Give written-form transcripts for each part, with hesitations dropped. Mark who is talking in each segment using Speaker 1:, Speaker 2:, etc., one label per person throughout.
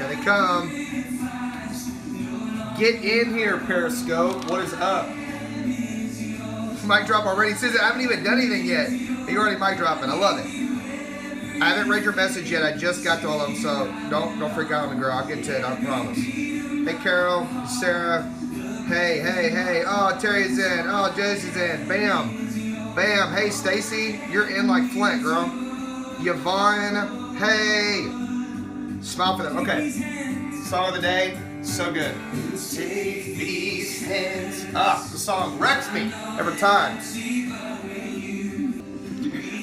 Speaker 1: they come. Get in here, Periscope. What is up? Mic drop already. Susan, I haven't even done anything yet. You're already mic dropping. I love it. I haven't read your message yet. I just got to all of them, so don't freak out on me, girl. I'll get to it. I promise. Hey, Carol, Sarah. Hey. Oh, Terry's in. Oh, Jason's in. Bam. Bam. Hey, Stacy. You're in like Flint, girl. Yvonne. Hey. Smile for them. Okay. Song of the day. So good. Take these hands up. The song wrecks me every time.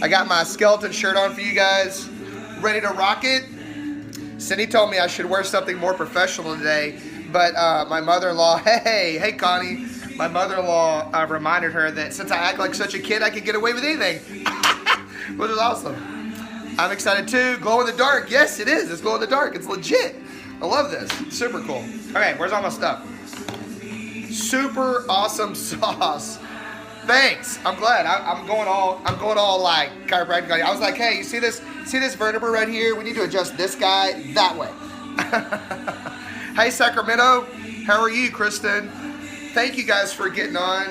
Speaker 1: I got my skeleton shirt on for you guys. Ready to rock it? Cindy told me I should wear something more professional today, but my mother-in-law, hey Connie, my mother-in-law reminded her that since I act like such a kid, I can get away with anything, which is awesome. I'm excited too. Glow in the dark. Yes, it is. It's glow in the dark. It's legit. I love this. Super cool. Okay, where's all my stuff? Super awesome sauce. Thanks. I'm glad. I'm going all like chiropractic. I was like, hey, you see this vertebra right here? We need to adjust this guy that way. Hey, Sacramento. How are you, Kristen? Thank you guys for getting on.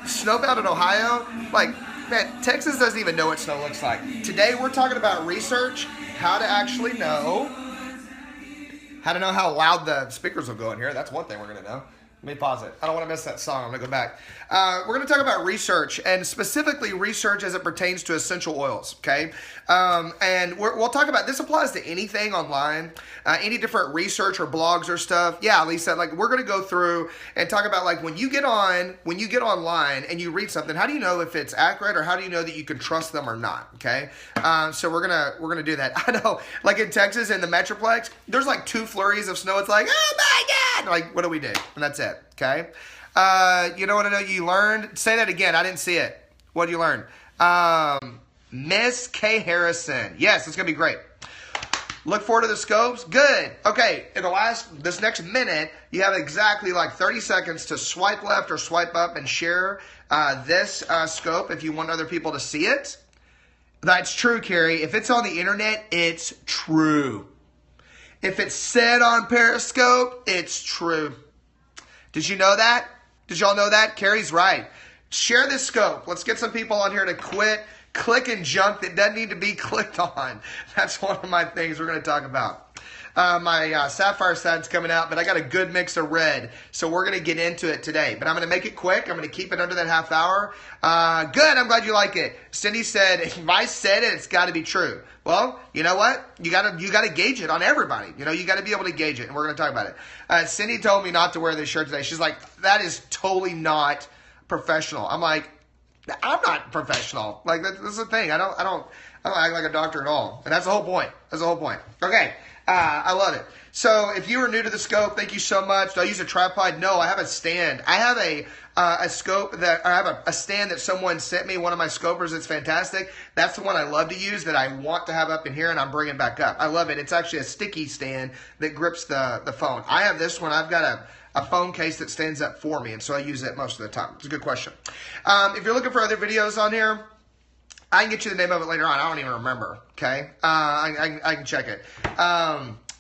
Speaker 1: Snowbound in Ohio. Like, man, Texas doesn't even know what snow looks like. Today we're talking about research, how to actually know. How to know how loud the speakers will go in here. That's one thing we're going to know. Let me pause it. I don't want to miss that song. I'm going to go back. We're going to talk about research, and specifically research as it pertains to essential oils, okay? And we'll talk about, this applies to anything online, any different research or blogs or stuff. Yeah, Lisa, like we're going to go through and talk about like when you get online and you read something, how do you know if it's accurate or how do you know that you can trust them or not, okay? So we're going to do that. I know, like in Texas in the Metroplex, there's like 2 flurries of snow. It's like, oh my God! Like, what do we do? And that's it, okay? You know what I know you learned? Say that again. I didn't see it. What did you learn? Miss K. Harrison. Yes, it's going to be great. Look forward to the scopes. Good. Okay, in this next minute, you have exactly like 30 seconds to swipe left or swipe up and share this scope if you want other people to see it. That's true, Carrie. If it's on the internet, it's true. If it's said on Periscope, it's true. Did you know that? Did y'all know that? Carrie's right. Share this scope. Let's get some people on here to quit clicking junk that doesn't need to be clicked on. That's one of my things we're going to talk about. My sapphire side's coming out, but I got a good mix of red, so we're going to get into it today. But I'm going to make it quick. I'm going to keep it under that half hour. Good. I'm glad you like it. Cindy said, if I said it, it's got to be true. Well, you know what? You got to gauge it on everybody. You know, you got to be able to gauge it, and we're going to talk about it. Cindy told me not to wear this shirt today. She's like, that is totally not professional. I'm like, I'm not professional. Like, this is the thing. I don't act like a doctor at all. And that's the whole point. That's the whole point. Okay. I love it. So if you are new to the scope, thank you so much. Do I use a tripod? No, I have a stand. I have a scope I have a stand that someone sent me, one of my scopers. It's fantastic. That's the one I love to use that I want to have up in here and I'm bringing back up. I love it. It's actually a sticky stand that grips the phone. I have this one. I've got a phone case that stands up for me, and so I use it most of the time. It's a good question. If you're looking for other videos on here, I can get you the name of it later on. I don't even remember, okay? I can check it.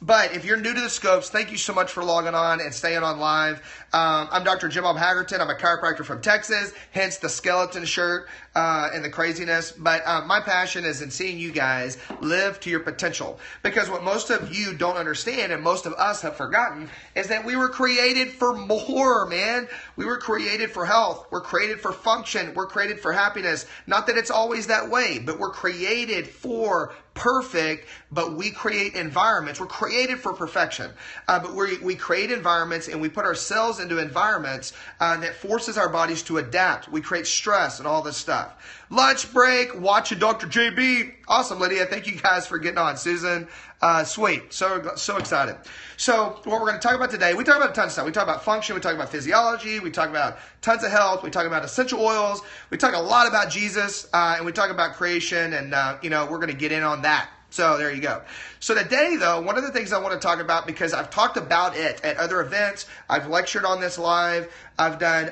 Speaker 1: But if you're new to the scopes, thank you so much for logging on and staying on live. I'm Dr. Jim Bob Hagerton. I'm a chiropractor from Texas, hence the skeleton shirt and the craziness. But my passion is in seeing you guys live to your potential. Because what most of you don't understand and most of us have forgotten is that we were created for more, man. We were created for health. We're created for function. We're created for happiness. Not that it's always that way, but we're created for perfect, but we create environments. We're created for perfection, but we create environments and we put ourselves into environments that forces our bodies to adapt. We create stress and all this stuff. Lunch break, watch a Dr. JB. Awesome, Lydia. Thank you guys for getting on. Susan, sweet. So excited. So what we're going to talk about today, we talk about a ton of stuff. We talk about function. We talk about physiology. We talk about tons of health. We talk about essential oils. We talk a lot about Jesus, and we talk about creation. And, we're going to get in on that. So there you go. So today, though, one of the things I want to talk about, because I've talked about it at other events, I've lectured on this live, I've done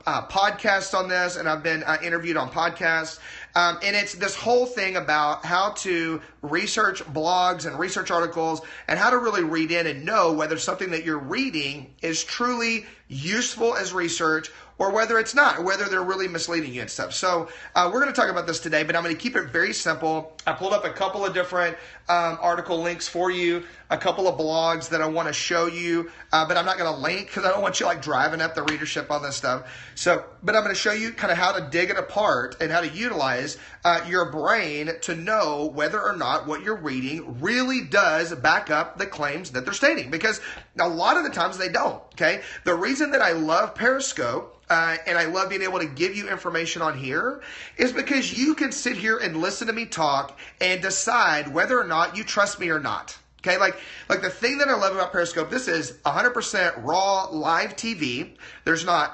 Speaker 1: podcasts on this, and I've been interviewed on podcasts. And it's this whole thing about how to research blogs and research articles and how to really read in and know whether something that you're reading is truly useful as research or whether it's not, or whether they're really misleading you and stuff. So we're going to talk about this today, but I'm going to keep it very simple. I pulled up a couple of different article links for you, a couple of blogs that I want to show you, but I'm not going to link because I don't want you like driving up the readership on this stuff. So, but I'm going to show you kind of how to dig it apart and how to utilize your brain to know whether or not what you're reading really does back up the claims that they're stating, because a lot of the times they don't. Okay, the reason that I love Periscope and I love being able to give you information on here is because you can sit here and listen to me talk and decide whether or not you trust me or not. Okay, like the thing that I love about Periscope, this is 100% raw live TV. There's no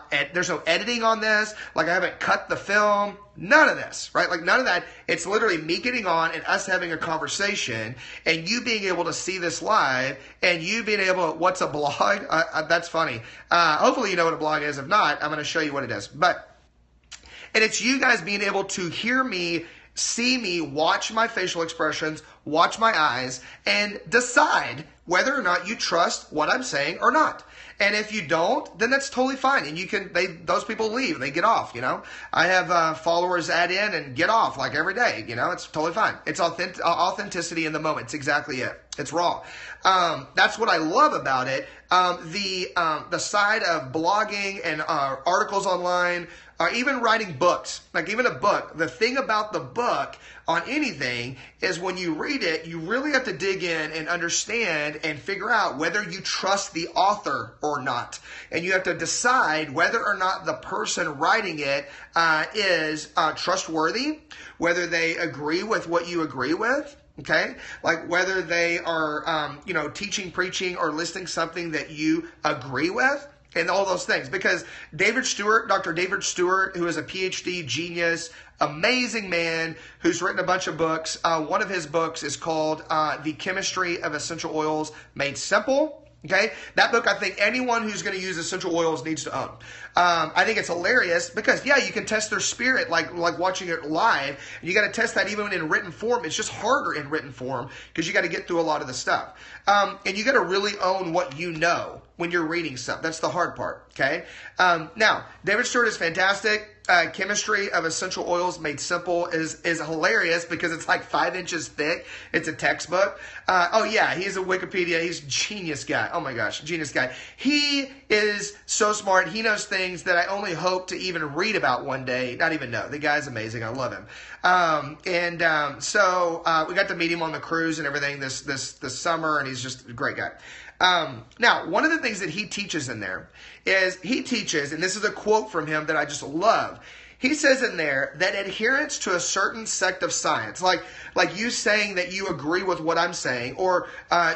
Speaker 1: editing on this. Like I haven't cut the film. None of this, right? Like none of that. It's literally me getting on and us having a conversation and you being able to see this live and you being able to, what's a blog? That's funny. Hopefully you know what a blog is. If not, I'm going to show you what it is. And it's you guys being able to hear me, see me, watch my facial expressions, watch my eyes, and decide whether or not you trust what I'm saying or not. And if you don't, then that's totally fine. And those people leave, they get off, you know. I have followers add in and get off like every day, you know. It's totally fine. It's authenticity in the moment. It's exactly it. It's raw. That's what I love about it. The side of blogging and articles online, or even writing books, like even a book. The thing about the book on anything is when you read it, you really have to dig in and understand and figure out whether you trust the author or not. And you have to decide whether or not the person writing it is trustworthy, whether they agree with what you agree with. Okay, like whether they are, teaching, preaching, or listing something that you agree with, and all those things. Because Dr. David Stewart, who is a PhD genius, amazing man, who's written a bunch of books. One of his books is called The Chemistry of Essential Oils Made Simple. Okay, that book I think anyone who's going to use essential oils needs to own. I think it's hilarious because, yeah, you can test their spirit like watching it live. And you got to test that even in written form. It's just harder in written form because you got to get through a lot of the stuff. And you got to really own what you know when you're reading stuff. That's the hard part, okay? Now, David Stewart is fantastic. Chemistry of Essential Oils Made Simple is hilarious because it's like 5 inches thick. It's a textbook. He's a Wikipedia. He's a genius guy. Oh my gosh, genius guy. He is so smart. He knows things that I only hope to even read about one day. Not even know. The guy's amazing. I love him. So we got to meet him on the cruise and everything this summer, and he's just a great guy. Now, one of the things that he teaches in there is and this is a quote from him that I just love. He says in there that adherence to a certain sect of science, like you saying that you agree with what I'm saying, or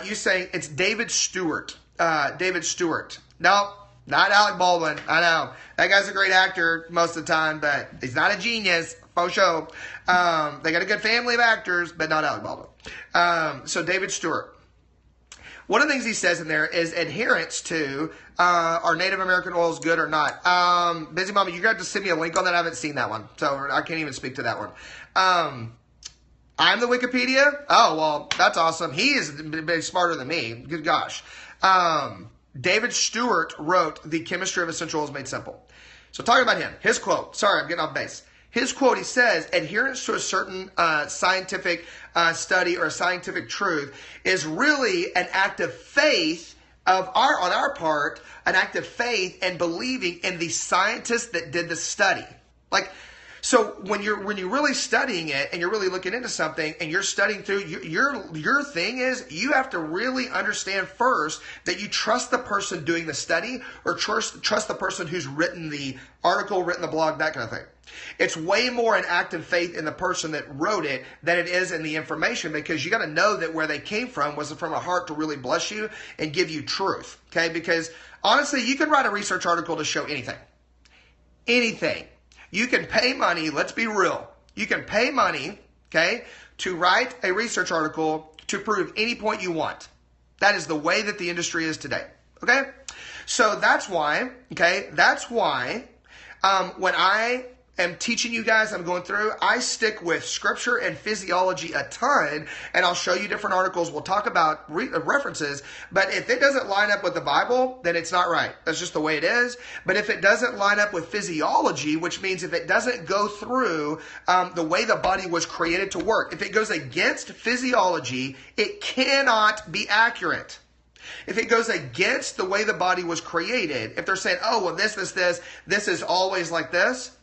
Speaker 1: you saying it's David Stewart. No, not Alec Baldwin. I know. That guy's a great actor most of the time, but he's not a genius. Faux show. They got a good family of actors, but not Alec Baldwin. So David Stewart. One of the things he says in there is adherence to are Native American oils good or not? Busy Mama, you're going to have to send me a link on that. I haven't seen that one, so I can't even speak to that one. I'm the Wikipedia? Oh, well, that's awesome. He is smarter than me. Good gosh. David Stewart wrote The Chemistry of Essential Oils Made Simple. So talking about him, his quote. Sorry, I'm getting off base. His quote, he says, adherence to a certain scientific study or a scientific truth is really an act of faith on our part, an act of faith and believing in the scientists that did the study. Like, so when you're really studying it and you're really looking into something and you're studying through, your thing is you have to really understand first that you trust the person doing the study or trust the person who's written the article, written the blog, that kind of thing. It's way more an act of faith in the person that wrote it than it is in the information, because you got to know that where they came from was from a heart to really bless you and give you truth. Okay, because honestly, you can write a research article to show anything. Anything. You can pay money, let's be real. You can pay money okay, to write a research article to prove any point you want. That is the way that the industry is today, okay? So that's why, okay, when I am teaching you guys, I'm going through, I stick with scripture and physiology a ton, and I'll show you different articles. We'll talk about references, but if it doesn't line up with the Bible, then it's not right. That's just the way it is. But if it doesn't line up with physiology, which means if it doesn't go through the way the body was created to work, if it goes against physiology, it cannot be accurate. If it goes against the way the body was created, if they're saying, oh, well, this is always like this,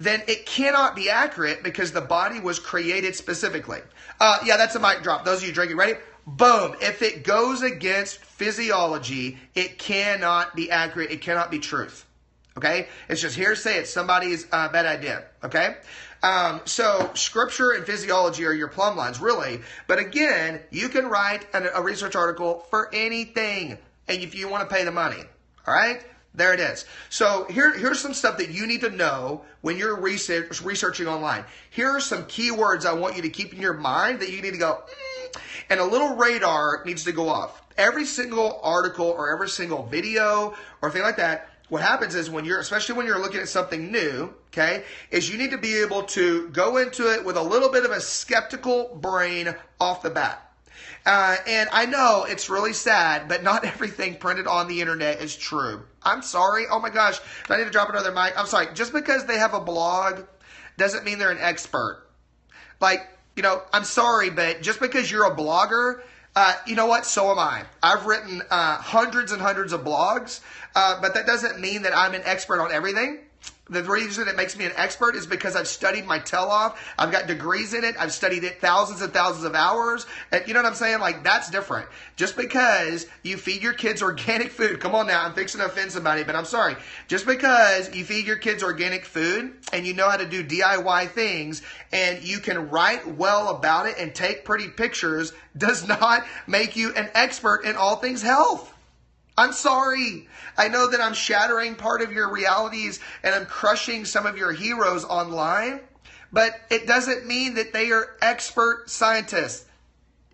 Speaker 1: then it cannot be accurate because the body was created specifically. Yeah, that's a mic drop. Those of you drinking, ready? Boom. If it goes against physiology, it cannot be accurate. It cannot be truth. Okay? It's just hearsay. It's somebody's bad idea. Okay? So scripture and physiology are your plumb lines, really. But again, you can write a research article for anything, and if you want to pay the money. All right? There it is. So here's some stuff that you need to know when you're researching online. Here are some keywords I want you to keep in your mind that you need to go, and a little radar needs to go off. Every single article or every single video or thing like that, what happens is especially when you're looking at something new, okay, is you need to be able to go into it with a little bit of a skeptical brain off the bat. And I know it's really sad, but not everything printed on the internet is true. I'm sorry. Oh my gosh. Do I need to drop another mic? I'm sorry. Just because they have a blog doesn't mean they're an expert. Like, I'm sorry, but just because you're a blogger, you know what? So am I. I've written hundreds and hundreds of blogs, but that doesn't mean that I'm an expert on everything. The reason it makes me an expert is because I've studied my tail off. I've got degrees in it. I've studied it thousands and thousands of hours. And you know what I'm saying? Like, that's different. Just because you feed your kids organic food. Come on now. I'm fixing to offend somebody, but I'm sorry. Just because you feed your kids organic food and you know how to do DIY things and you can write well about it and take pretty pictures does not make you an expert in all things health. I'm sorry. I know that I'm shattering part of your realities and I'm crushing some of your heroes online, but it doesn't mean that they are expert scientists.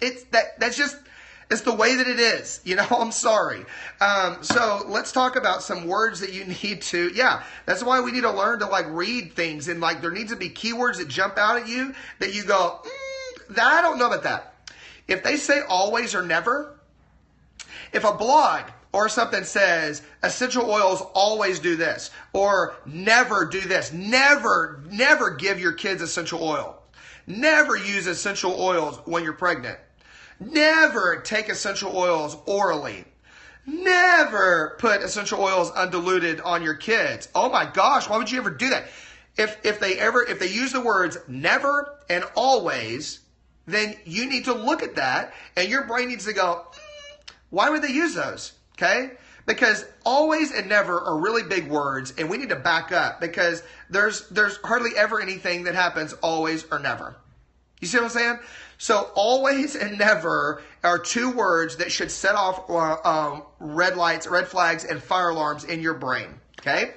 Speaker 1: It's the way that it is. I'm sorry. So let's talk about some words that you need to, that's why we need to learn to read things, and there needs to be keywords that jump out at you that you go, I don't know about that. If they say always or never, if a blog or something says essential oils always do this, or never do this, never give your kids essential oil, never use essential oils when you're pregnant, never take essential oils orally, never put essential oils undiluted on your kids. Oh my gosh, why would you ever do that? If they use the words never and always, then you need to look at that and your brain needs to go, why would they use those? Okay? Because always and never are really big words, and we need to back up because there's hardly ever anything that happens always or never. You see what I'm saying? So always and never are two words that should set off red flags, and fire alarms in your brain. Okay?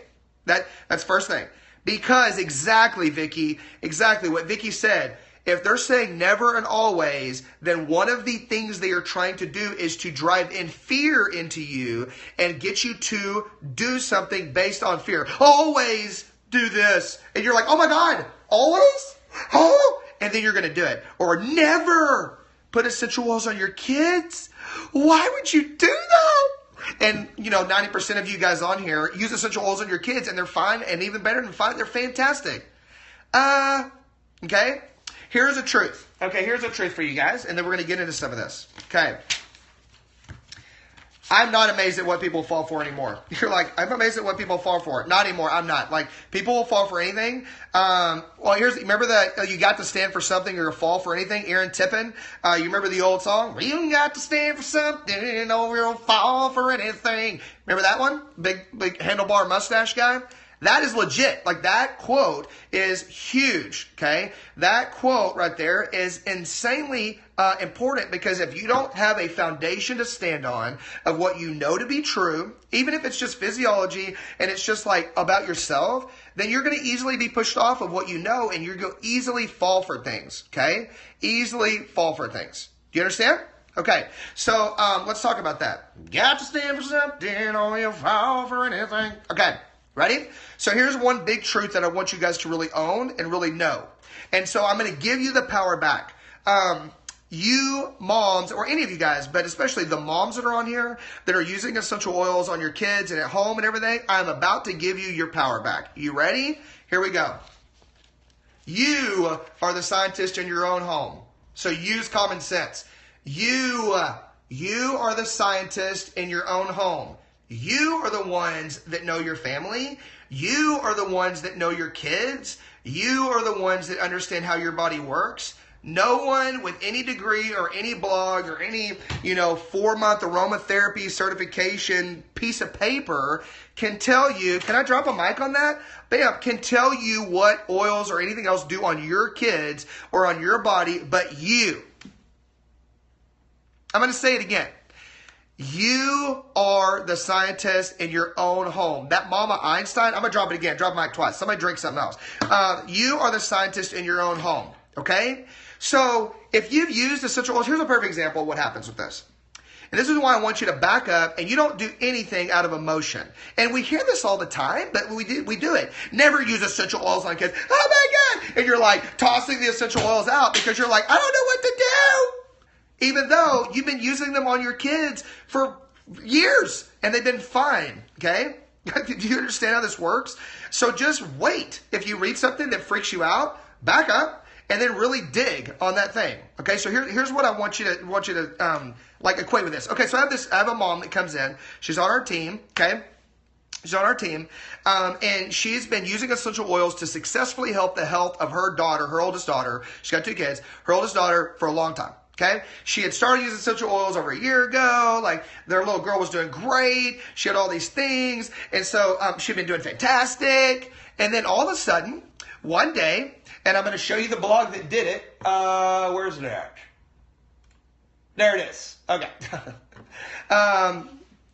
Speaker 1: That's first thing. Because exactly what Vicky said. If they're saying never and always, then one of the things they are trying to do is to drive in fear into you and get you to do something based on fear. Always do this. And you're like, oh my God, always? Oh, and then you're going to do it. Or never put essential oils on your kids. Why would you do that? And 90% of you guys on here use essential oils on your kids and they're fine, and even better than fine, they're fantastic. Okay? Here's the truth. Okay, here's the truth for you guys, and then we're going to get into some of this. Okay. I'm not amazed at what people fall for anymore. You're like, I'm amazed at what people fall for. Not anymore. I'm not. People will fall for anything. Remember that you got to stand for something or fall for anything? Aaron Tippin. You remember the old song? You got to stand for something or you'll fall for anything. Remember that one? Big handlebar mustache guy? That is legit. That quote is huge, okay? That quote right there is insanely important, because if you don't have a foundation to stand on of what you know to be true, even if it's just physiology and it's just about yourself, then you're going to easily be pushed off of what you know, and you're going to easily fall for things, okay? Easily fall for things. Do you understand? Okay, so let's talk about that. Got to stand for something or you'll fall for anything. Okay, ready? So here's one big truth that I want you guys to really own and really know. And so I'm going to give you the power back. You moms, or any of you guys, but especially the moms that are on here that are using essential oils on your kids and at home and everything, I'm about to give you your power back. You ready? Here we go. You are the scientist in your own home. So use common sense. You are the scientist in your own home. You are the ones that know your family. You are the ones that know your kids. You are the ones that understand how your body works. No one with any degree or any blog or any, 4-month aromatherapy certification piece of paper can tell you, can I drop a mic on that? Bam, can tell you what oils or anything else do on your kids or on your body, but you. I'm going to say it again. You are the scientist in your own home. That Mama Einstein, I'm going to drop it again. Drop the mic twice. Somebody drink something else. You are the scientist in your own home. Okay? So if you've used essential oils, here's a perfect example of what happens with this. And this is why I want you to back up and you don't do anything out of emotion. And we hear this all the time, but we do it. Never use essential oils on kids. Oh my God! And you're like tossing the essential oils out because you're like, I don't know what to do. Even though you've been using them on your kids for years and they've been fine. Okay? Do you understand how this works? So just wait. If you read something that freaks you out, back up. And then really dig on that thing. Okay, so here's what I want you to equate with this. Okay, so I have a mom that comes in. She's on our team. Okay, she's on our team, and she's been using essential oils to successfully help the health of her daughter, her oldest daughter. She's got 2 kids. Her oldest daughter for a long time. Okay, she had started using essential oils over a year ago. Like their little girl was doing great. She had all these things, and so she'd been doing fantastic. And then all of a sudden, one day. And I'm going to show you the blog that did it. Where's it at? There it is. Okay.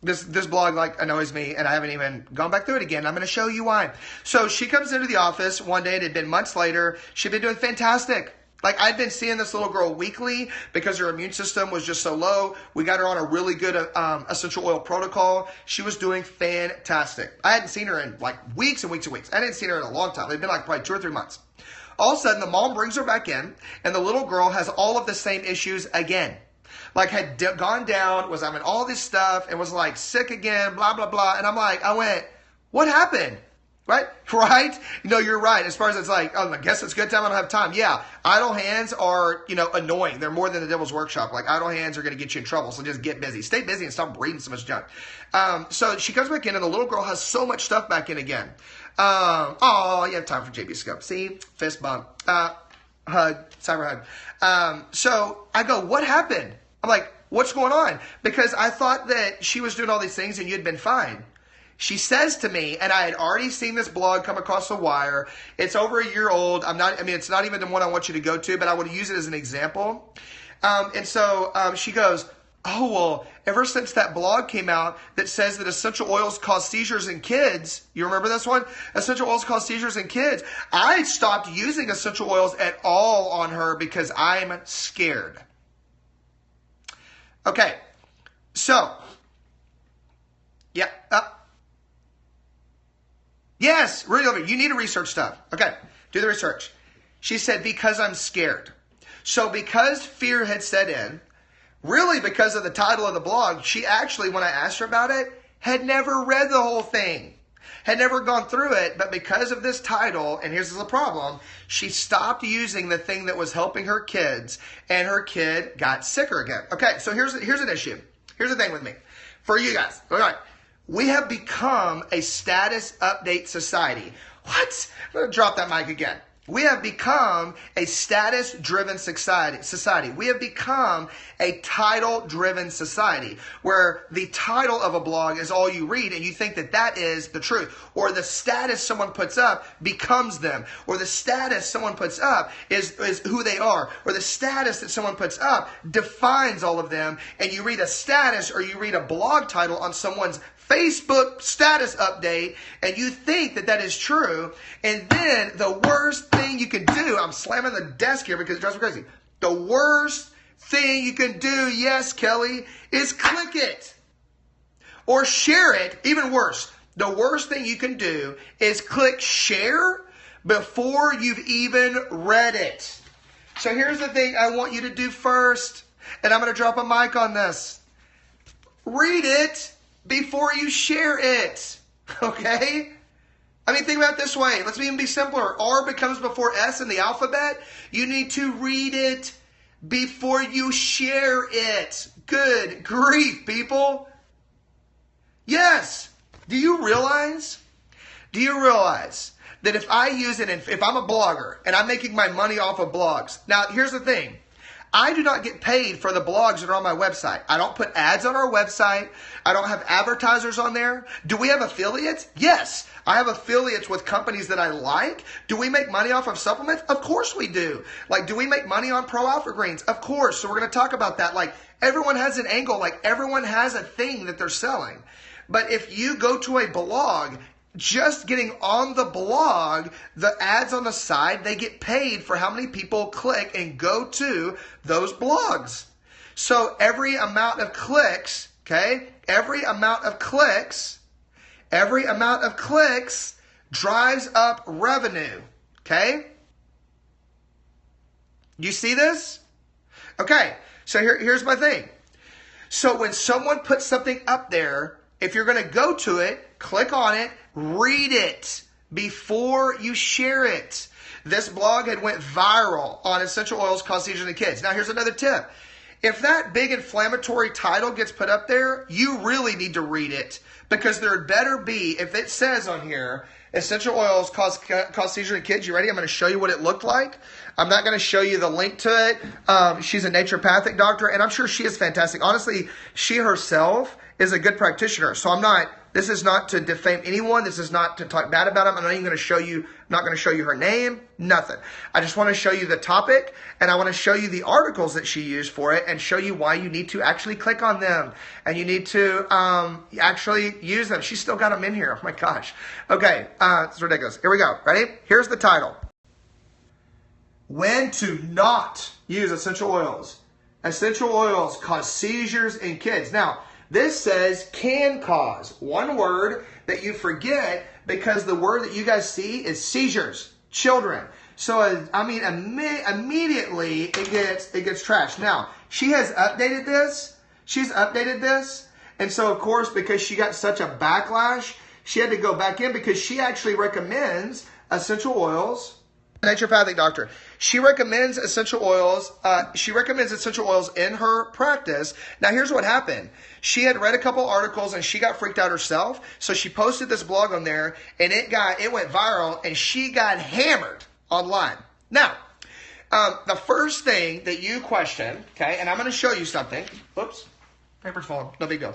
Speaker 1: This blog annoys me, and I haven't even gone back through it again. I'm going to show you why. So she comes into the office one day. It had been months later. She'd been doing fantastic. Like I'd been seeing this little girl weekly because her immune system was just so low. We got her on a really good essential oil protocol. She was doing fantastic. I hadn't seen her in weeks and weeks and weeks. I hadn't seen her in a long time. It'd been probably 2 or 3 months. All of a sudden, the mom brings her back in, and the little girl has all of the same issues again. Had gone down, was having all this stuff, and was sick again, blah, blah, blah. And I went, what happened? Right? Right? No, you're right. As far as I guess it's good time, I don't have time. Yeah, idle hands are, annoying. They're more than the devil's workshop. Idle hands are going to get you in trouble, so just get busy. Stay busy and stop reading so much junk. So she comes back in, and the little girl has so much stuff back in again. You have time for JB Scope. See? Fist bump. Hug. Cyber hug. So I go, what happened? I'm like, what's going on? Because I thought that she was doing all these things and you'd been fine. She says to me, and I had already seen this blog come across the wire. It's over a year old. It's not even the one I want you to go to, but I want to use it as an example. And so she goes, oh, well, ever since that blog came out that says that essential oils cause seizures in kids, you remember this one? Essential oils cause seizures in kids. I stopped using essential oils at all on her because I'm scared. Okay, so, yeah. Yes, really, you need to research stuff. Okay, do the research. She said, because I'm scared. So because fear had set in, really because of the title of the blog, she actually, when I asked her about it, had never read the whole thing, had never gone through it, but because of this title, and here's the problem, she stopped using the thing that was helping her kids, and her kid got sicker again. Okay, so here's an issue. Here's the thing with me. For you guys, all right, we have become a status update society. What? I'm going to drop that mic again. We have become a status-driven society. We have become a title-driven society where the title of a blog is all you read and you think that that is the truth. Or the status someone puts up becomes them. Or the status someone puts up is who they are. Or the status that someone puts up defines all of them. And you read a status or you read a blog title on someone's Facebook status update, and you think that that is true, and then the worst thing you can do, I'm slamming the desk here because it drives me crazy. The worst thing you can do, yes, Kelly, is click it or share it. Even worse, the worst thing you can do is click share before you've even read it. So here's the thing I want you to do first, and I'm going to drop a mic on this. Read it before you share it, okay? I mean, think about it this way. Let's even be simpler. R becomes before S in the alphabet. You need to read it before you share it. Good grief, people. Yes. Do you realize that if I use it, if I'm a blogger and I'm making my money off of blogs. Now, here's the thing. I do not get paid for the blogs that are on my website. I don't put ads on our website. I don't have advertisers on there. Do we have affiliates? Yes. I have affiliates with companies that I like. Do we make money off of supplements? Of course we do. Like, do we make money on Pro Alpha Greens? Of course. So we're going to talk about that. Like, everyone has an angle. Like, everyone has a thing that they're selling. But if you go to a blog, just getting on the blog, the ads on the side, they get paid for how many people click and go to those blogs. So every amount of clicks, okay, every amount of clicks drives up revenue, okay? You see this? Okay, so here's my thing. So when someone puts something up there, if you're going to go to it, click on it, read it before you share it. This blog had went viral on essential oils cause seizures in kids. Now here's another tip. If that big inflammatory title gets put up there, you really need to read it, because there better be, if it says on here, essential oils cause seizures in kids, you ready? I'm going to show you what it looked like. I'm not going to show you the link to it. She's a naturopathic doctor, and I'm sure she is fantastic. Honestly, she herself is a good practitioner. So this is not to defame anyone. This is not to talk bad about them. I'm not even going to show you, her name, nothing. I just want to show you the topic, and I want to show you the articles that she used for it and show you why you need to actually click on them and you need to actually use them. She's still got them in here. Oh my gosh. Okay. It's ridiculous. Here we go. Ready? Here's the title. When to not use essential oils. Essential oils cause seizures in kids. Now, this says can cause. One word that you forget, because the word that you guys see is seizures, children. So, immediately it gets trashed. Now, she has updated this. She's updated this. And so, of course, because she got such a backlash, she had to go back in, because she actually recommends essential oils. Naturopathic doctor. She recommends essential oils. She recommends essential oils in her practice. Now, here's what happened. She had read a couple articles and she got freaked out herself. So she posted this blog on there, and it went viral, and she got hammered online. Now, the first thing that you question, okay, and I'm going to show you something. Oops, paper's falling. No big deal.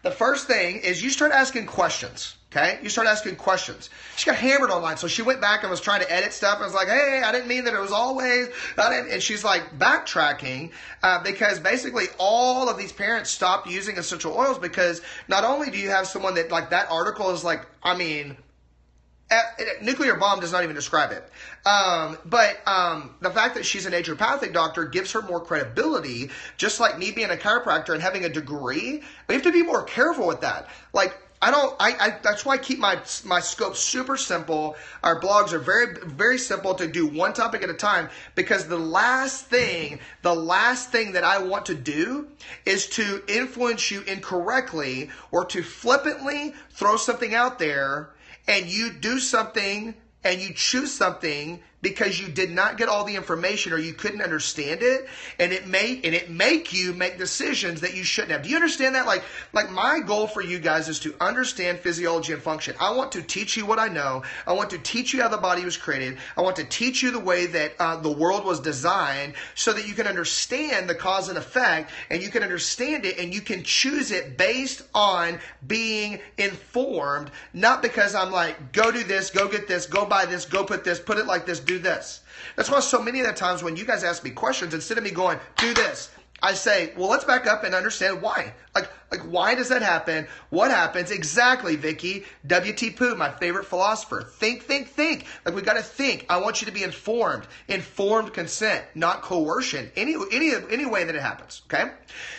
Speaker 1: The first thing is you start asking questions. Okay, you start asking questions. She got hammered online, so she went back and was trying to edit stuff and was like, hey, I didn't mean that it was always, and she's like backtracking because basically all of these parents stopped using essential oils, because not only do you have someone that, like, that article is like, nuclear bomb does not even describe it. But the fact that she's a naturopathic doctor gives her more credibility, just like me being a chiropractor and having a degree. We have to be more careful with that. Like, that's why I keep my scope super simple. Our blogs are very, very simple to do one topic at a time, because the last thing that I want to do is to influence you incorrectly, or to flippantly throw something out there and you do something and you choose something because you did not get all the information or you couldn't understand it, and it make you make decisions that you shouldn't have. Do you understand that? Like my goal for you guys is to understand physiology and function. I want to teach you what I know. I want to teach you how the body was created. I want to teach you the way that the world was designed, so that you can understand the cause and effect, and you can understand it, and you can choose it based on being informed, not because I'm like, go do this, go get this, go buy this, go put this, put it like this, do this. That's why so many of the times when you guys ask me questions, instead of me going, do this, I say, well, let's back up and understand why. Like, Like, why does that happen? What happens? Exactly, Vicky. W.T. Pooh, my favorite philosopher. Think, think, think. Like, we got to think. I want you to be informed. Informed consent, not coercion. Any way that it happens, okay?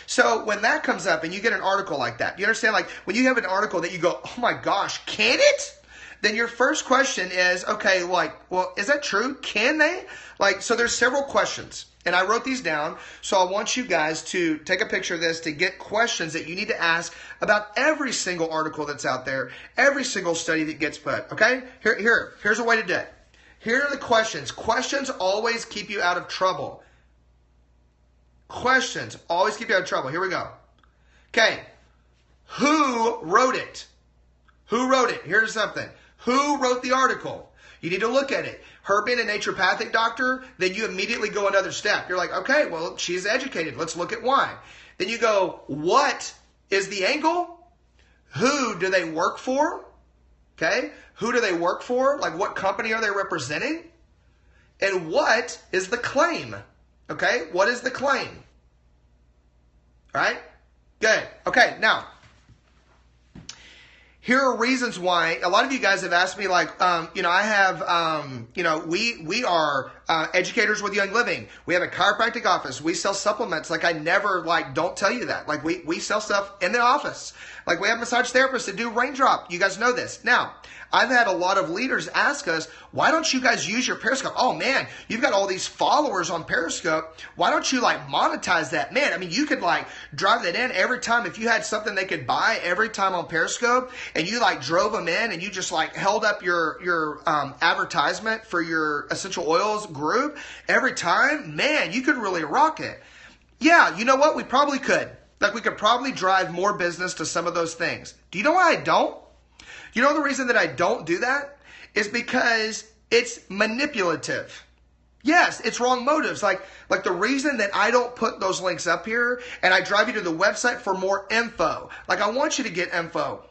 Speaker 1: So when that comes up and you get an article like that, you understand? Like, when you have an article that you go, oh my gosh, can it? Then your first question is, okay, like, well, is that true? Can they? Like, so there's several questions. And I wrote these down, so I want you guys to take a picture of this to get questions that you need to ask about every single article that's out there, every single study that gets put, okay? Here's a way to do it. Here are the questions. Questions always keep you out of trouble. Questions always keep you out of trouble. Here we go. Okay. Who wrote it? Who wrote it? Here's something. Who wrote the article? You need to look at it. Her being a naturopathic doctor, then you immediately go another step. You're like, okay, well, she's educated. Let's look at why. Then you go, what is the angle? Who do they work for? Okay. Who do they work for? Like, what company are they representing? And what is the claim? Okay. What is the claim? All right. Good. Okay. Now, here are reasons why. A lot of you guys have asked me, like, I have, we are educators with Young Living. We have a chiropractic office. We sell supplements. Like, I never, don't tell you that. Like, we sell stuff in the office. Like, we have massage therapists that do raindrop. You guys know this. Now, I've had a lot of leaders ask us, why don't you guys use your Periscope? Oh, man, you've got all these followers on Periscope. Why don't you, monetize that? Man, I mean, you could, drive that in every time. If you had something they could buy every time on Periscope and you, drove them in and you just, held up your advertisement for your essential oils group every time, man, you could really rock it. Yeah, you know what? We probably could. We could probably drive more business to some of those things. Do you know why I don't? You know the reason that I don't do that is because it's manipulative. Yes, it's wrong motives. Like the reason that I don't put those links up here and I drive you to the website for more info. I want you to get info.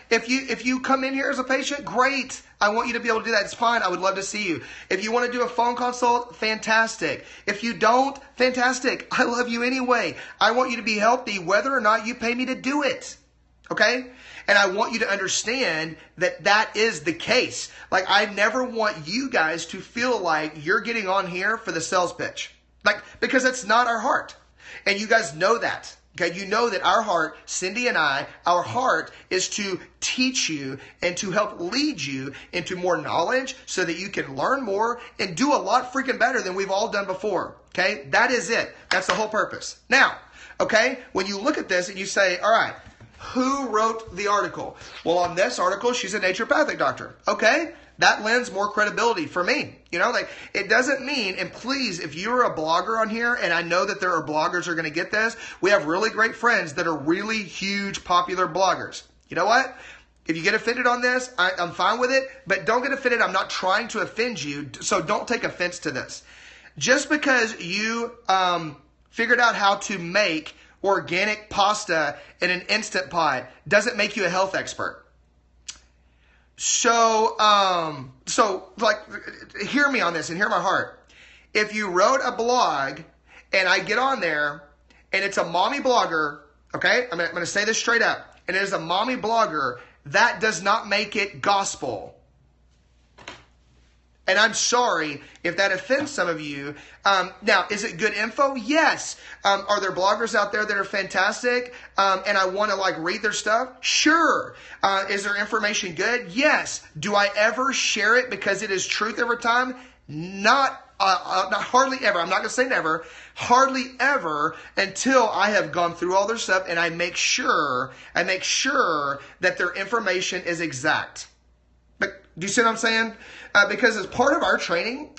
Speaker 1: If you come in here as a patient, great. I want you to be able to do that. It's fine. I would love to see you. If you want to do a phone consult, fantastic. If you don't, fantastic. I love you anyway. I want you to be healthy whether or not you pay me to do it. Okay? And I want you to understand that that is the case. I never want you guys to feel like you're getting on here for the sales pitch. Because that's not our heart. And you guys know that. Okay, you know that our heart, Cindy and I, our heart is to teach you and to help lead you into more knowledge so that you can learn more and do a lot freaking better than we've all done before. Okay, that is it. That's the whole purpose. Now, okay, when you look at this and you say, all right, who wrote the article? Well, on this article, she's a naturopathic doctor. Okay, that lends more credibility for me. It doesn't mean, and please, if you're a blogger on here, and I know that there are bloggers who are going to get this, we have really great friends that are really huge, popular bloggers. You know what? If you get offended on this, I'm fine with it, but don't get offended. I'm not trying to offend you, so don't take offense to this. Just because you figured out how to make organic pasta in an Instant Pot doesn't make you a health expert. So hear me on this and hear my heart. If you wrote a blog and I get on there and it's a mommy blogger, okay, I'm going to say this straight up, and it is a mommy blogger, that does not make it gospel. And I'm sorry if that offends some of you. Now, is it good info? Yes. Are there bloggers out there that are fantastic and I want to read their stuff? Sure. Is their information good? Yes. Do I ever share it because it is truth every time? Not hardly ever. I'm not going to say never. Hardly ever until I have gone through all their stuff and I make sure that their information is exact. But do you see what I'm saying? Because as part of our training,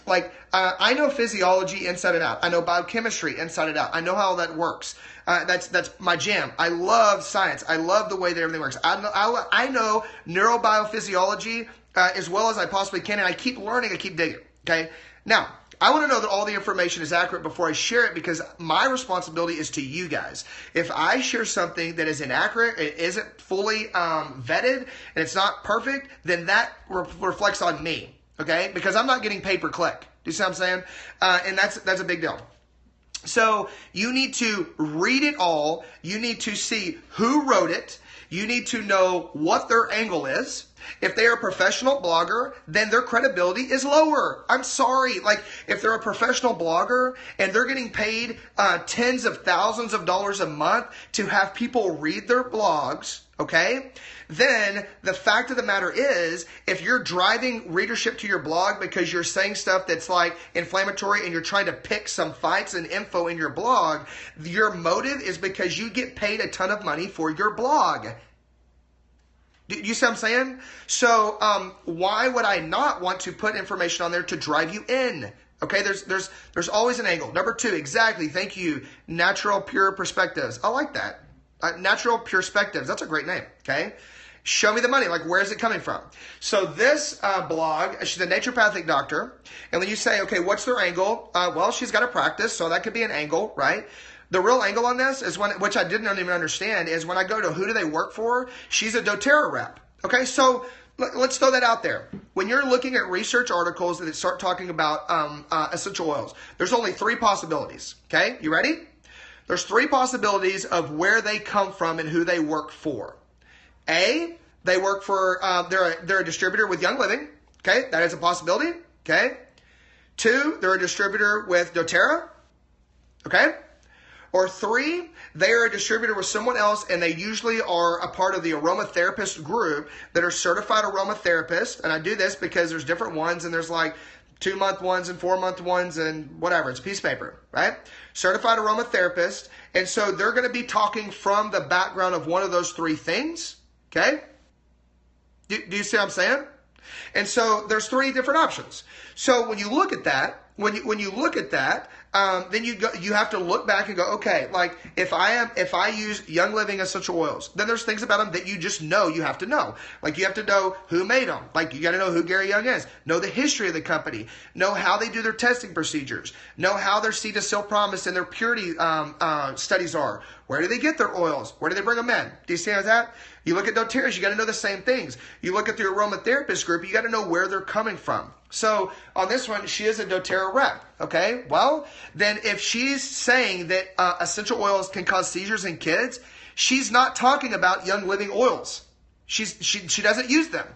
Speaker 1: I know physiology inside and out. I know biochemistry inside and out. I know how all that works. That's my jam. I love science. I love the way that everything works. I know neurobiophysiology as well as I possibly can, and I keep learning. I keep digging. Okay. Now, I want to know that all the information is accurate before I share it because my responsibility is to you guys. If I share something that is inaccurate, it isn't fully vetted, and it's not perfect, then that reflects on me, okay? Because I'm not getting pay per click. Do you see what I'm saying? And that's a big deal. So you need to read it all. You need to see who wrote it. You need to know what their angle is. If they are a professional blogger, then their credibility is lower. I'm sorry. Like, if they're a professional blogger and they're getting paid tens of thousands of dollars a month to have people read their blogs, okay, then the fact of the matter is, if you're driving readership to your blog because you're saying stuff that's like inflammatory and you're trying to pick some fights and info in your blog, your motive is because you get paid a ton of money for your blog. Do you see what I'm saying? So why would I not want to put information on there to drive you in? Okay, there's always an angle. Number 2, exactly. Thank you. Natural Pure Perspectives. I like that. Natural Pure Perspectives. That's a great name. Okay. Show me the money. Like, where is it coming from? So this blog, she's a naturopathic doctor. And when you say, okay, what's their angle? Well, she's got a practice, so that could be an angle, right? The real angle on this is which I didn't even understand, is when I go to who do they work for, she's a doTERRA rep. Okay, so let's throw that out there. When you're looking at research articles that start talking about essential oils, there's only 3 possibilities. Okay, you ready? There's 3 possibilities of where they come from and who they work for. A, they work for, they're a distributor with Young Living. Okay, that is a possibility. Okay. 2, they're a distributor with doTERRA. Okay. Or 3, they are a distributor with someone else, and they usually are a part of the aromatherapist group that are certified aromatherapists. And I do this because there's different ones, and there's like 2-month ones and 4-month ones and whatever. It's a piece of paper, right? Certified aromatherapist. And so they're going to be talking from the background of one of those 3 things. Okay? Do you see what I'm saying? And so there's 3 different options. So when you look at that, when you look at that, then you have to look back and go, okay, like if I use Young Living essential oils, then there's things about them that you just know you have to know. Like you have to know who made them. Like you got to know who Gary Young is. Know the history of the company. Know how they do their testing procedures. Know how their seed to seal promise and their purity studies are. Where do they get their oils? Where do they bring them in? Do you see how that? You look at doTERRA, you got to know the same things. You look at the aromatherapist group, you got to know where they're coming from. So on this one, she is a doTERRA rep. Okay, well, then if she's saying that essential oils can cause seizures in kids, she's not talking about Young Living oils. She doesn't use them.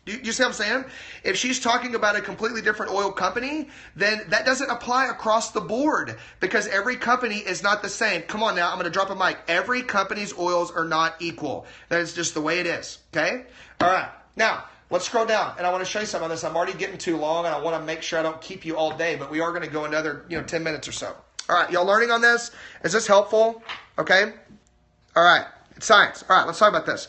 Speaker 1: You see what I'm saying? If she's talking about a completely different oil company, then that doesn't apply across the board because every company is not the same. Come on now, I'm going to drop a mic. Every company's oils are not equal. That is just the way it is. Okay? All right. Now, let's scroll down, and I want to show you something on this. I'm already getting too long, and I want to make sure I don't keep you all day, but we are going to go another 10 minutes or so. All right, y'all learning on this? Is this helpful? Okay? All right. It's science. All right, let's talk about this.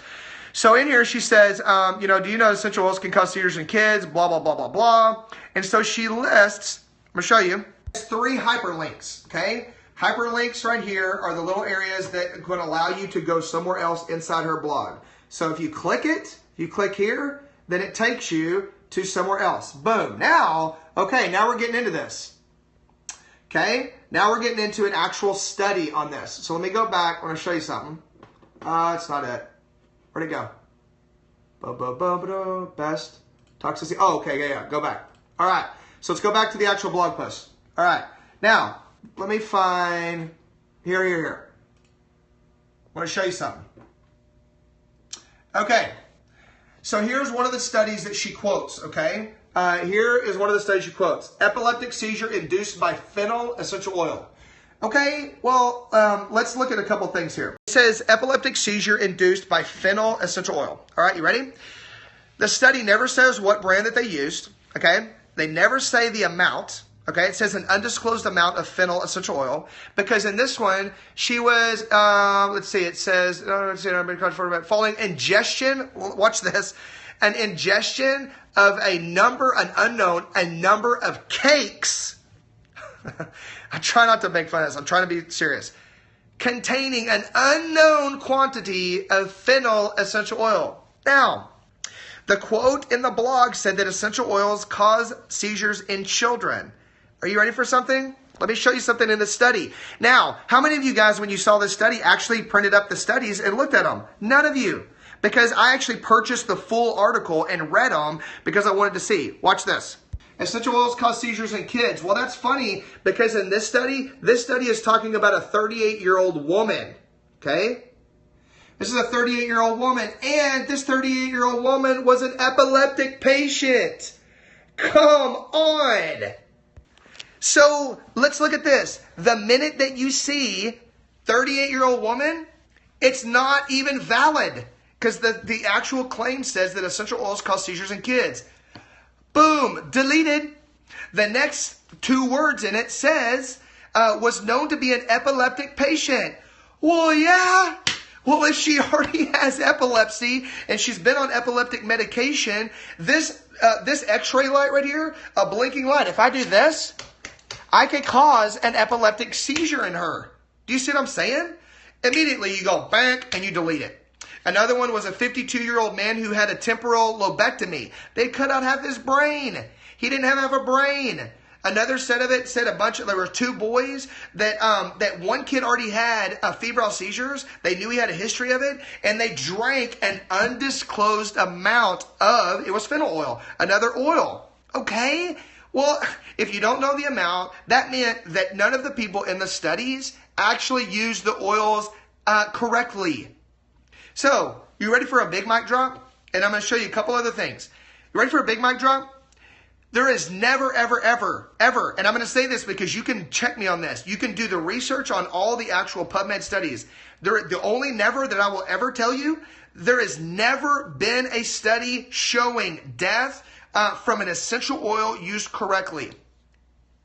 Speaker 1: So in here she says, do you know essential oils can cause seizures in kids, blah, blah, blah, blah, blah. And so she lists, I'm going to show you, 3 hyperlinks, okay? Hyperlinks right here are the little areas that are going to allow you to go somewhere else inside her blog. So if you click it, you click here, then it takes you to somewhere else. Boom. Now, okay, now we're getting into this. Okay, now we're getting into an actual study on this. So let me go back. I want to show you something. It's not it. Where'd it go? Best toxicity. Oh, okay, yeah. Go back. All right. So let's go back to the actual blog post. All right. Now, let me find here. I want to show you something. Okay. So here's one of the studies that she quotes, okay? Here is one of the studies she quotes. Epileptic seizure induced by phenyl essential oil. Okay, well, let's look at a couple things here. It says epileptic seizure induced by phenyl essential oil. All right, you ready? The study never says what brand that they used, okay? They never say the amount, okay? It says an undisclosed amount of phenyl essential oil because in this one, she was, let's see, it says, following ingestion, watch this, an ingestion of an number of cakes. I try not to make fun of this. I'm trying to be serious. Containing an unknown quantity of phenyl essential oil. Now, the quote in the blog said that essential oils cause seizures in children. Are you ready for something? Let me show you something in the study. Now, how many of you guys, when you saw this study, actually printed up the studies and looked at them? None of you. Because I actually purchased the full article and read them because I wanted to see. Watch this. Essential oils cause seizures in kids. Well, that's funny because in this study is talking about a 38-year-old woman. Okay? This is a 38-year-old woman, and this 38-year-old woman was an epileptic patient. Come on. So let's look at this. The minute that you see 38-year-old woman, it's not even valid because the actual claim says that essential oils cause seizures in kids. Boom, deleted. The next two words in it says, was known to be an epileptic patient. Well, yeah. Well, if she already has epilepsy and she's been on epileptic medication, this x-ray light right here, a blinking light, if I do this, I could cause an epileptic seizure in her. Do you see what I'm saying? Immediately you go back and you delete it. Another one was a 52-year-old man who had a temporal lobectomy. They cut out half his brain. He didn't have a brain. Another set of it said there were two boys that one kid already had febrile seizures. They knew he had a history of it, and they drank an undisclosed amount of, it was phenol oil, another oil. Okay? Well, if you don't know the amount, that meant that none of the people in the studies actually used the oils correctly. So, you ready for a big mic drop? And I'm going to show you a couple other things. You ready for a big mic drop? There is never, ever, ever, ever, and I'm going to say this because you can check me on this. You can do the research on all the actual PubMed studies. The only never that I will ever tell you, there has never been a study showing death from an essential oil used correctly.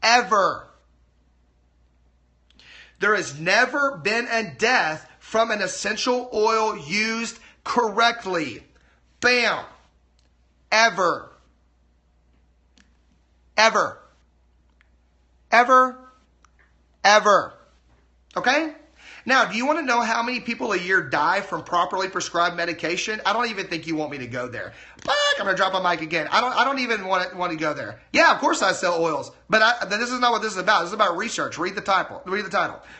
Speaker 1: Ever. There has never been a death from an essential oil used correctly. Bam. Ever. Ever. Ever. Ever. Okay? Now, do you want to know how many people a year die from properly prescribed medication? I don't even think you want me to go there. But I'm going to drop my mic again. I don't even want to go there. Yeah, of course I sell oils. But this is not what this is about. This is about research. Read the title.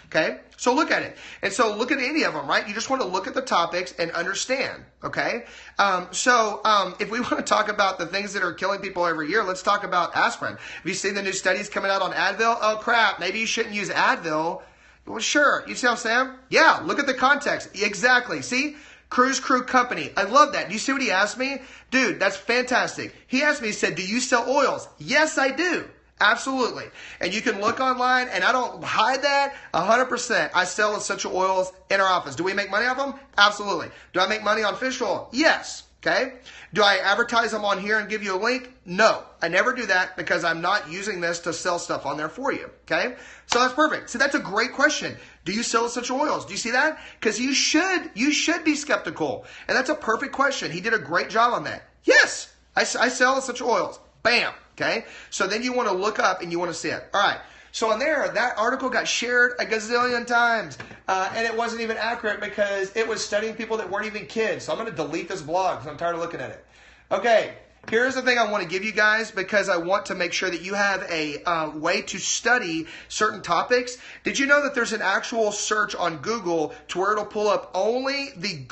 Speaker 1: Okay? So look at it. And so look at any of them, right? You just want to look at the topics and understand. Okay? If we want to talk about the things that are killing people every year, let's talk about aspirin. Have you seen the new studies coming out on Advil? Oh, crap. Maybe you shouldn't use Advil. Well, sure. You see what I'm saying? Yeah, look at the context. Exactly. See? Cruise Crew Company. I love that. Do you see what he asked me? Dude, that's fantastic. He asked me, he said, do you sell oils? Yes, I do. Absolutely. And you can look online, and I don't hide that 100%. I sell essential oils in our office. Do we make money off them? Absolutely. Do I make money on fish oil? Yes. Okay. Do I advertise them on here and give you a link? No, I never do that because I'm not using this to sell stuff on there for you. Okay. So that's perfect. So that's a great question. Do you sell essential oils? Do you see that? Because you should be skeptical. And that's a perfect question. He did a great job on that. Yes, I sell essential oils. Bam. Okay. So then you want to look up and you want to see it. All right. So on there, that article got shared a gazillion times, and it wasn't even accurate because it was studying people that weren't even kids. So I'm going to delete this blog because I'm tired of looking at it. Okay, here's the thing I want to give you guys because I want to make sure that you have a way to study certain topics. Did you know that there's an actual search on Google to where it'll pull up only the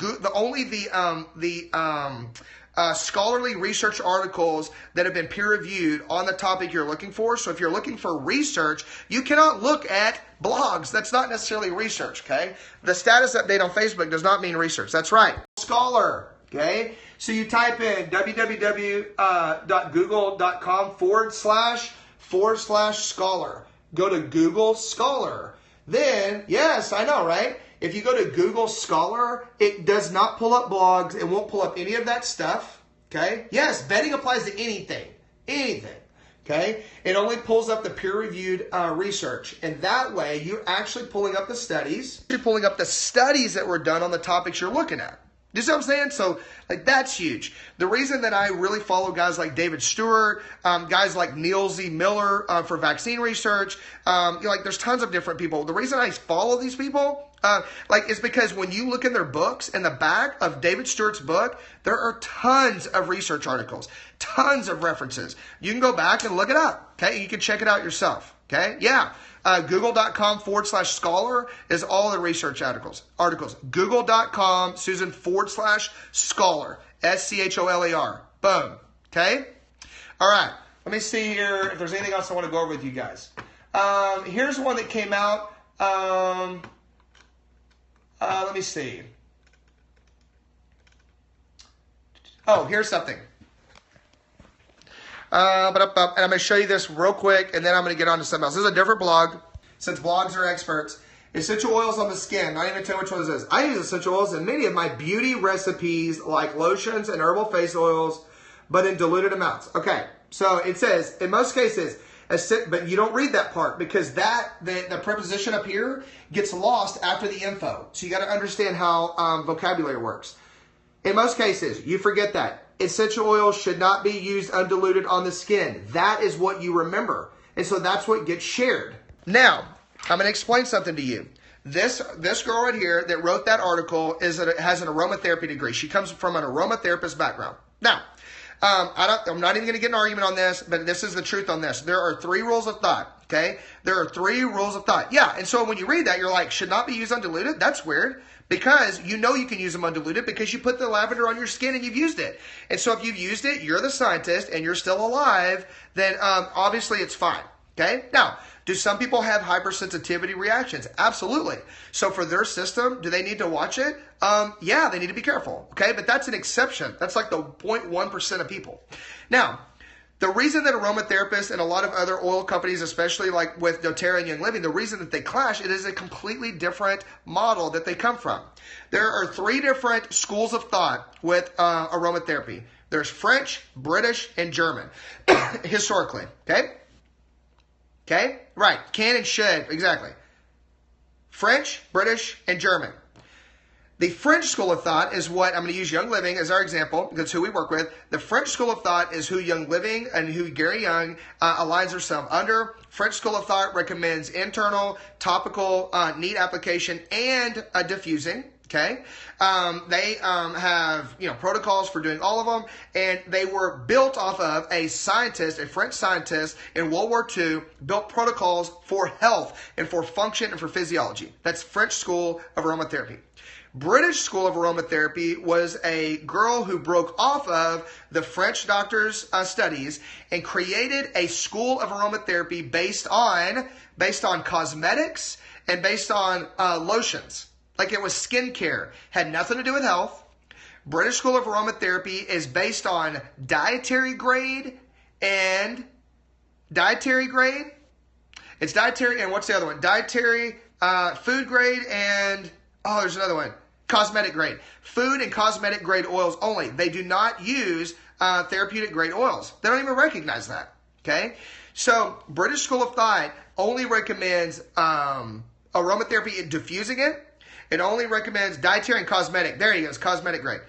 Speaker 1: scholarly research articles that have been peer-reviewed on the topic you're looking for. So if you're looking for research, you cannot look at blogs. That's not necessarily research, okay? The status update on Facebook does not mean research. That's right. Scholar, okay? So you type in www.google.com//scholar. Go to Google Scholar. Then, yes, I know, right? If you go to Google Scholar, it does not pull up blogs. It won't pull up any of that stuff. Okay? Yes, vetting applies to anything. Anything. Okay? It only pulls up the peer-reviewed research. And that way, you're actually pulling up the studies. You're pulling up the studies that were done on the topics you're looking at. You see what I'm saying? So, that's huge. The reason that I really follow guys like David Stewart, guys like Neil Z. Miller for vaccine research, there's tons of different people. The reason I follow these people, is because when you look in their books, in the back of David Stewart's book, there are tons of research articles, tons of references. You can go back and look it up, okay? You can check it out yourself, okay? Yeah. Google.com/scholar is all the research articles. Google.com, Susan, /scholar. SCHOLAR. Boom. Okay? All right. Let me see here if there's anything else I want to go over with you guys. Here's one that came out. Let me see. Oh, here's something. And I'm going to show you this real quick, and then I'm going to get on to something else. This is a different blog, since blogs are experts. Essential oils on the skin. Not even tell which one this is. I use essential oils in many of my beauty recipes, like lotions and herbal face oils, but in diluted amounts. Okay, so it says, in most cases, but you don't read that part because the preposition up here gets lost after the info. So you got to understand how vocabulary works. In most cases, you forget that. Essential oils should not be used undiluted on the skin. That is what you remember. And so that's what gets shared. Now, I'm going to explain something to you. This girl right here that wrote that article has an aromatherapy degree. She comes from an aromatherapist background. Now, I'm not even going to get an argument on this, but this is the truth on this. There are 3 rules of thought, okay? There are 3 rules of thought. Yeah, and so when you read that, you're like, should not be used undiluted? That's weird. Because you know you can use them undiluted because you put the lavender on your skin and you've used it. And so if you've used it, you're the scientist and you're still alive, then obviously it's fine, okay? Now, do some people have hypersensitivity reactions? Absolutely. So for their system, do they need to watch it? Yeah, they need to be careful, okay? But that's an exception. That's like the 0.1% of people. Now, the reason that aromatherapists and a lot of other oil companies, especially like with doTERRA and Young Living, the reason that they clash, it is a completely different model that they come from. There are 3 different schools of thought with aromatherapy. There's French, British, and German, historically, okay? Okay? Right. Can and should. Exactly. French, British, and German. The French school of thought is what, I'm going to use Young Living as our example. That's who we work with. The French school of thought is who Young Living and who Gary Young aligns herself under. French school of thought recommends internal, topical, neat application, and diffusing. Okay, they have protocols for doing all of them, and they were built off of a scientist, a French scientist in World War II, built protocols for health and for function and for physiology. That's French school of aromatherapy. British school of aromatherapy was a girl who broke off of the French doctors' studies and created a school of aromatherapy based on cosmetics and based on lotions. Like it was skincare, had nothing to do with health. British School of Aromatherapy is based on dietary grade. It's dietary, and what's the other one? Dietary, food grade, and, there's another one. Cosmetic grade. Food and cosmetic grade oils only. They do not use therapeutic grade oils. They don't even recognize that. Okay? So, British School of Thought only recommends aromatherapy in diffusing it. It only recommends dietary and cosmetic. There he goes, cosmetic grade.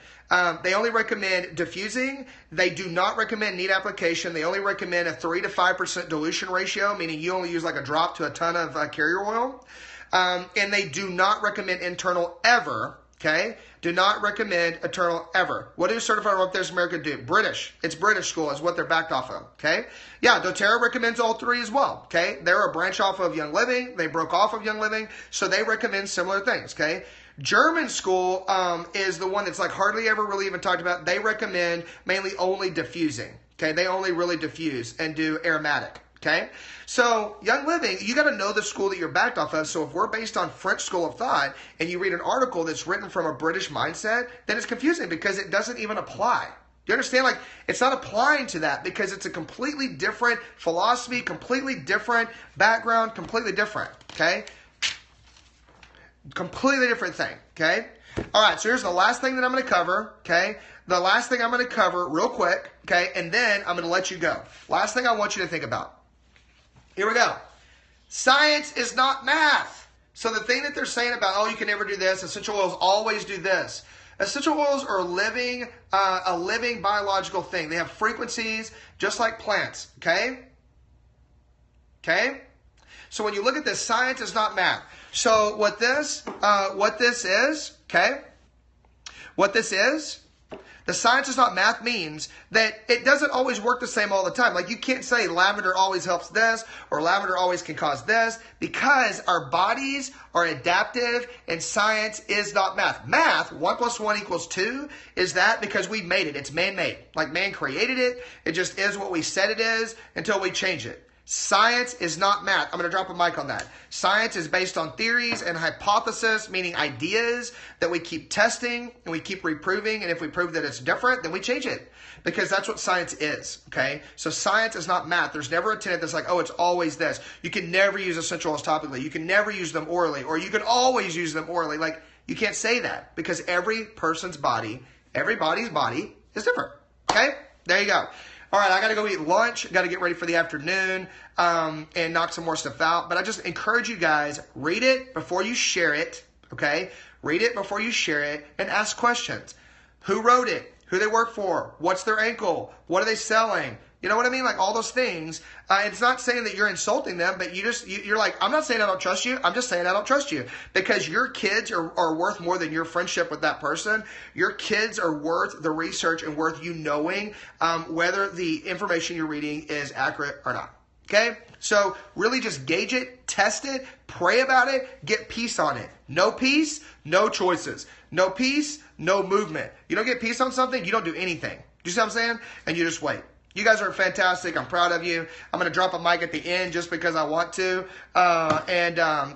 Speaker 1: They only recommend diffusing. They do not recommend neat application. They only recommend a 3 to 5% dilution ratio, meaning you only use like a drop to a ton of carrier oil. And they do not recommend internal ever. Okay? Do not recommend internal ever. What do Certified Aromatherapists America do? British. It's British school is what they're backed off of. Okay? Yeah, doTERRA recommends all 3 as well. Okay? They're a branch off of Young Living. They broke off of Young Living. So they recommend similar things. Okay? German school is the one that's like hardly ever really even talked about. They recommend mainly only diffusing. Okay? They only really diffuse and do aromatic. Okay? So, Young Living, you got to know the school that you're backed off of. So if we're based on French school of thought and you read an article that's written from a British mindset, then it's confusing because it doesn't even apply. Do you understand? Like, it's not applying to that because it's a completely different philosophy, completely different background, completely different. Okay? Completely different thing. Okay? All right, so here's the last thing that I'm going to cover. Okay? The last thing I'm going to cover real quick. Okay? And then I'm going to let you go. Last thing I want you to think about. Here we go. Science is not math. So the thing that they're saying about, you can never do this, essential oils always do this. Essential oils are a living biological thing. They have frequencies just like plants. Okay? Okay? So when you look at this, science is not math. So what this is, okay? What this is The science is not math means that it doesn't always work the same all the time. Like you can't say lavender always helps this or lavender always can cause this, because our bodies are adaptive and science is not math. Math, 1 + 1 = 2, is that because we made it. It's man-made. Like man created it. It just is what we said it is until we change it. Science is not math. I'm going to drop a mic on that. Science is based on theories and hypotheses, meaning ideas that we keep testing and we keep reproving. And if we prove that it's different, then we change it, because that's what science is. Okay. So science is not math. There's never a tenet that's like, oh, it's always this. You can never use essential oils topically. You can never use them orally, or you can always use them orally. Like you can't say that, because every person's body, everybody's body is different. Okay. There you go. All right, I got to go eat lunch. Got to get ready for the afternoon and knock some more stuff out. But I just encourage you guys, read it before you share it, okay? Read it before you share it and ask questions. Who wrote it? Who they work for? What's their ankle? What are they selling? You know what I mean? Like all those things. It's not saying that you're insulting them, but you're like, I'm not saying I don't trust you. I'm just saying I don't trust you, because your kids are worth more than your friendship with that person. Your kids are worth the research and worth you knowing whether the information you're reading is accurate or not. Okay? So really just gauge it, test it, pray about it, get peace on it. No peace, no choices. No peace, no movement. You don't get peace on something, you don't do anything. Do you see what I'm saying? And you just wait. You guys are fantastic. I'm proud of you. I'm going to drop a mic at the end just because I want to.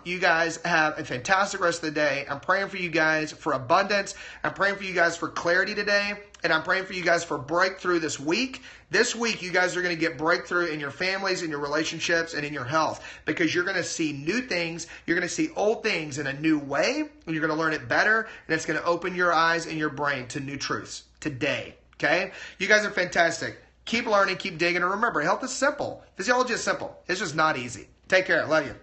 Speaker 1: You guys have a fantastic rest of the day. I'm praying for you guys for abundance. I'm praying for you guys for clarity today. And I'm praying for you guys for breakthrough this week. This week, you guys are going to get breakthrough in your families, in your relationships, and in your health, because you're going to see new things. You're going to see old things in a new way, and you're going to learn it better. And it's going to open your eyes and your brain to new truths today. Okay? You guys are fantastic. Keep learning, keep digging, and remember, health is simple. Physiology is simple. It's just not easy. Take care. Love you.